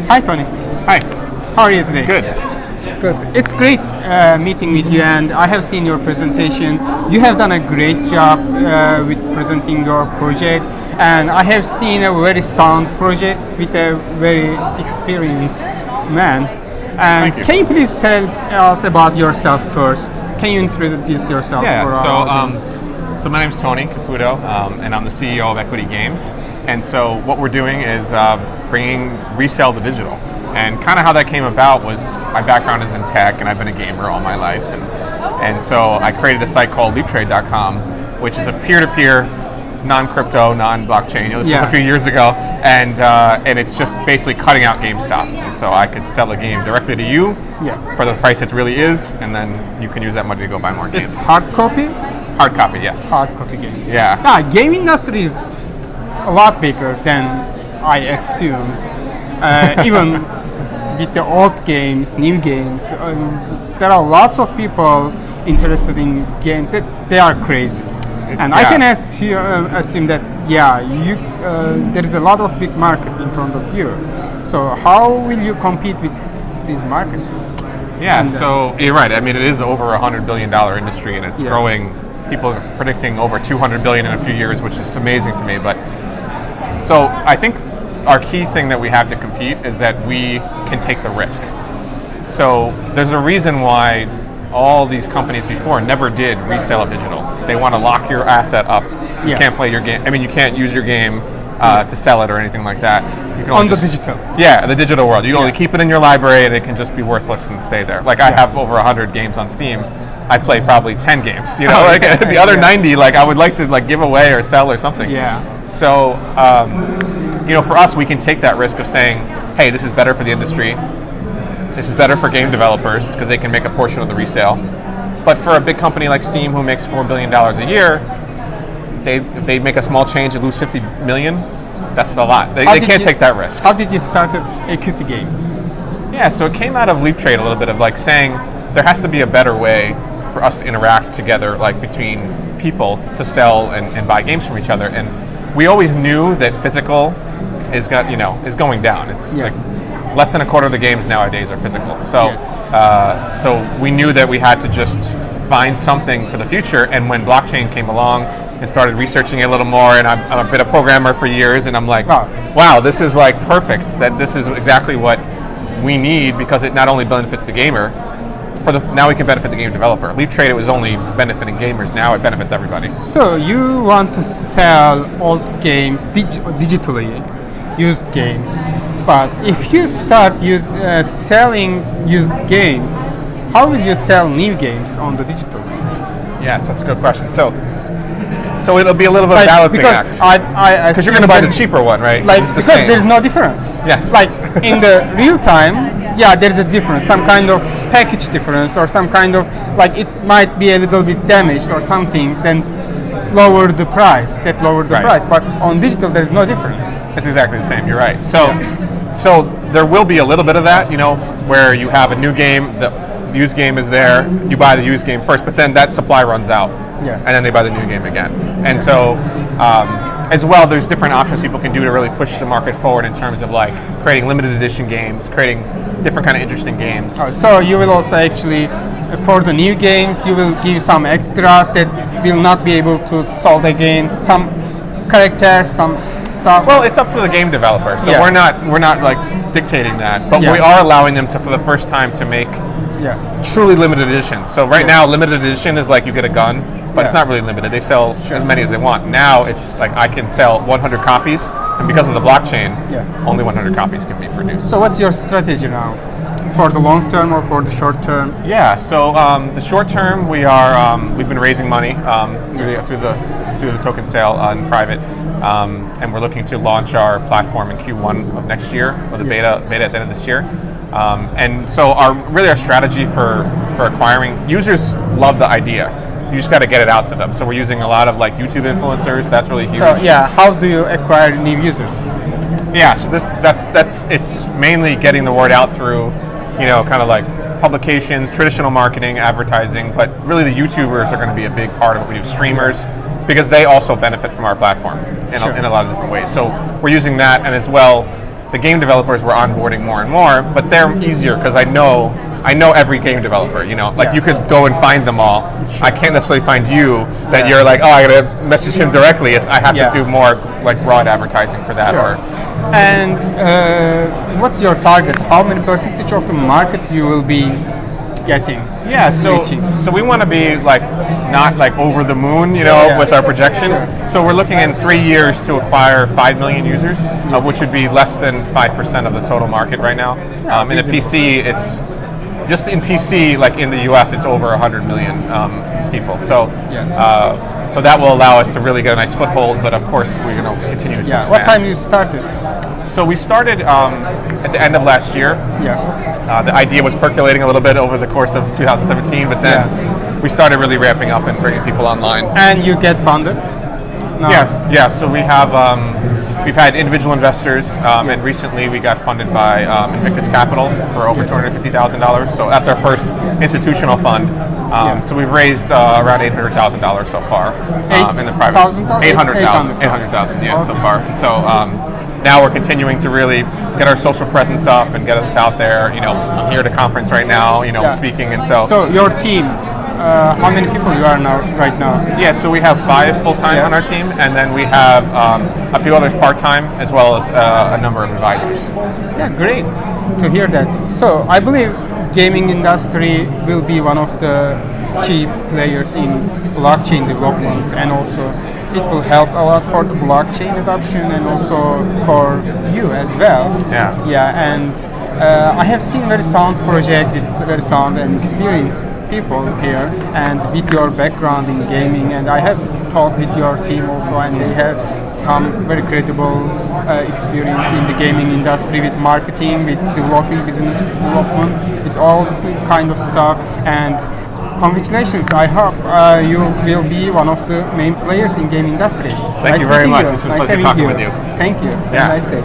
Hi, Tony. Hi. How are you today? Good. Good. It's great meeting with you, and I have seen your presentation. You have done a great job with presenting your project, and I have seen a very sound project with a very experienced man. And Thank you. can you please tell us about yourself first? Can you introduce yourself for our audience? So my name's Tony Caputo, and I'm the CEO of Equiti Games. And so what we're doing is bringing resale to digital. And kind of how that came about was my background is in tech, and I've been a gamer all my life. And so I created a site called LeapTrade.com, which is a peer-to-peer, non-crypto, non-blockchain. This was a few years ago, and it's just basically cutting out GameStop. And so I could sell a game directly to you for the price it really is, and then you can use that money to go buy more games. It's hard copy? Hard copy, yes. Hard copy games. Yeah. Game industry is a lot bigger than I assumed. Even with the old games, new games, there are lots of people interested in games. They are crazy. And I can assume that, there is a lot of big market in front of you. So how will you compete with these markets? Yeah, so you're right. I mean, it is over $100 billion industry, and it's growing. People are predicting over 200 billion in a few years, which is amazing to me. But so I think our key thing that we have to compete is that we can take the risk. So there's a reason why all these companies before never did resale of digital. They want to lock your asset up. You can't play your game. I mean, you can't use your game to sell it or anything like that. You can only digital. Yeah, the digital world. You can only keep it in your library, and it can just be worthless and stay there. Like I have over 100 games on Steam. I play probably 10 games. The other 90, I would like to give away or sell or something. Yeah. So, for us, we can take that risk of saying, hey, this is better for the industry. This is better for game developers because they can make a portion of the resale. But for a big company like Steam who makes $4 billion a year, if they make a small change and lose 50 million, that's a lot. They can't take that risk. How did you start at Equiti Games? Yeah, so it came out of LeapTrade a little bit of saying there has to be a better way for us to interact together, between people to sell and buy games from each other. And we always knew that physical is going down. It's less than a quarter of the games nowadays are physical. So so we knew that we had to just find something for the future. And when blockchain came along and started researching it a little more, and I've been a programmer for years, and I'm like, wow, this is perfect. That this is exactly what we need because it not only benefits the gamer, now we can benefit the game developer. LeapTrade, it was only benefiting gamers. Now it benefits everybody. So you want to sell old games digitally, used games. But if you start selling used games, how will you sell new games on the digital? Yes, that's a good question. So it'll be a little bit of a balancing act. Because you're going to buy the cheaper one, right? Because there's no difference. Yes. In the real time, there's a difference. Some kind of package difference, or some kind of it might be a little bit damaged or something. Then lower the price. Price. But on digital, there's no difference. It's exactly the same. You're right. So there will be a little bit of that, where you have a new game, the used game is there, you buy the used game first, but then that supply runs out, and then they buy the new game again. And so, as well, there's different options people can do to really push the market forward in terms of creating limited edition games, creating different kind of interesting games. So you will also actually, for the new games, you will give some extras that will not be able to sold again, some characters, some stuff. Well, it's up to the game developer, so we're not dictating that, but we are allowing them to, for the first time, to make truly limited edition. So now, limited edition is you get a gun, but it's not really limited. They sell as many as they want. Now it's I can sell 100 copies, and because of the blockchain, only 100 copies can be produced. So what's your strategy now? For the long term or for the short term? Yeah, so the short term we've been raising money through the token sale in private, and we're looking to launch our platform in Q1 of next year, or the beta at the end of this year. And so our strategy for acquiring users love the idea. You just got to get it out to them. So we're using a lot of YouTube influencers. That's really huge. So how do you acquire new users? Yeah, so it's mainly getting the word out through, kind of publications, traditional marketing, advertising, but really the YouTubers are going to be a big part of what we do. Streamers, because they also benefit from our platform in a lot of different ways. So we're using that, and as well, the game developers were onboarding more and more, but they're easier because I know every game developer. Like you could go and find them all. I can't necessarily find you that you're like, oh, I gotta message him directly. I have to do more like broad advertising for that. Sure. And what's your target? How many percentage of the market you will be getting? Yeah, so we want to be like not like over the moon, with our projection. Sure. So we're looking in 3 years to acquire 5 million users, which would be less than 5% of the total market right now. In the PC, it's just in PC, like in the US, it's over 100 million people. So. So that will allow us to really get a nice foothold, but of course we're going to continue to expand. What time you started? So we started at the end of last year. The idea was percolating a little bit over the course of 2017, but then we started really ramping up and bringing people online. And you get funded? No. Yeah. So we have we've had individual investors, and recently we got funded by Invictus Capital for over $250,000. So that's our first institutional fund. So we've raised around $800,000 so far in the private. $800,000, so far. And so now we're continuing to really get our social presence up and get us out there. I'm here at a conference right now, speaking, and so. So your team. How many people you are right now? Yeah, so we have 5 full-time on our team, and then we have a few others part-time, as well as a number of advisors. Yeah, great to hear that. So I believe gaming industry will be one of the key players in blockchain development, and also it will help a lot for the blockchain adoption and also for you as well. And I have seen very sound project. It's very sound and experienced people here, and with your background in gaming, and I have talked with your team also, and they have some very credible experience in the gaming industry with marketing, with developing business development, with all the kind of stuff. And congratulations! I hope you will be one of the main players in game industry. Thank you very much. It's been a pleasure talking with you. Thank you. Have a nice day.